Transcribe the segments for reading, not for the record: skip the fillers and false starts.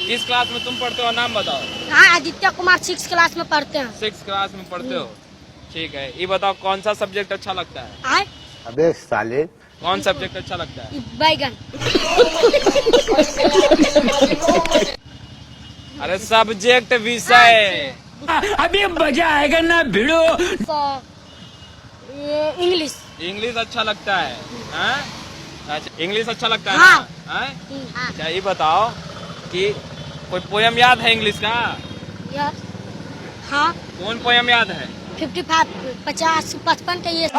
किस क्लास में तुम पढ़ते हो, नाम बताओ। हाँ, आदित्य कुमार 6 क्लास में पढ़ते हैं। 6 क्लास में पढ़ते हो, ठीक है। ये बताओ कौन सा सब्जेक्ट अच्छा लगता है? अबे साले, कौन सब्जेक्ट अच्छा लगता है? बैगन। अरे सब्जेक्ट विषय। अभी मजा आएगा ना भिड़ो। इंग्लिश। इंग्लिश अच्छा लगता है, हाँ? अच्छा, इंग्लिश अच्छा लगता है हाँ। ना? हाँ? अच्छा ये बताओ कि कोई पोयम याद है इंग्लिश का? यस। हाँ। कौन पोयम याद है? 55, 50, 55 का ये।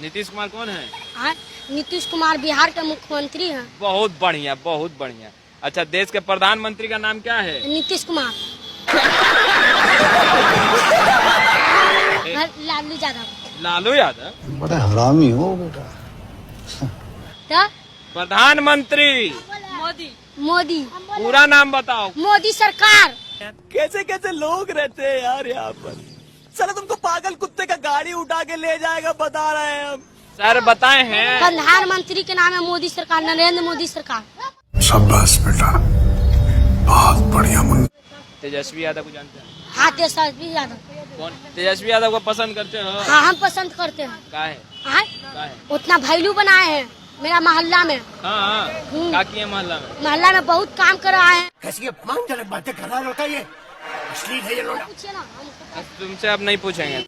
नीतीश कुमार कौन है? हाँ, नीतीश कुमार बिहार के मुख्यमंत्री हैं। बहुत बढ़िया, बहुत बढ़िया। अच्छा, देश के प्रधानमंत्री का नाम क्या है? नीतीश कुमार। लालू यादव। लालू यादव। बड़ा हरामी हो बेटा। क्या? प्रधानमंत्री मोदी। पूरा नाम बताओ। मोदी सरकार। कैसे कैसे लोग रहते हैं यार यहाँ पर। चलो तुमको पागल कुत्ते का गाड़ी उठा के ले जाएगा, बता रहे हैं हम। सर बताए हैं। प्रधानमंत्री के नाम है मोदी सरकार, नरेंद्र मोदी सरकार। शाबाश बेटा, बहुत बढ़िया मुन्ना। तेजस्वी यादव को जानते हैं? हाँ, तेजस्वी यादव। कौन? तेजस्वी यादव को पसंद करते हो? हाँ, हम पसंद करते हैं। काहे? हाँ? काहे? उतना वैल्यू बनाए हैं मेरा मोहल्ला में। हाँ, का किए मोहल्ला में? मोहल्ला में बहुत काम कर रहा है। कैसी अपमानजनक बातें कर रहा है लड़का, ये अश्लील है ये लड़का। पूछिए ना हमको। तुमसे अब नहीं पूछेंगे।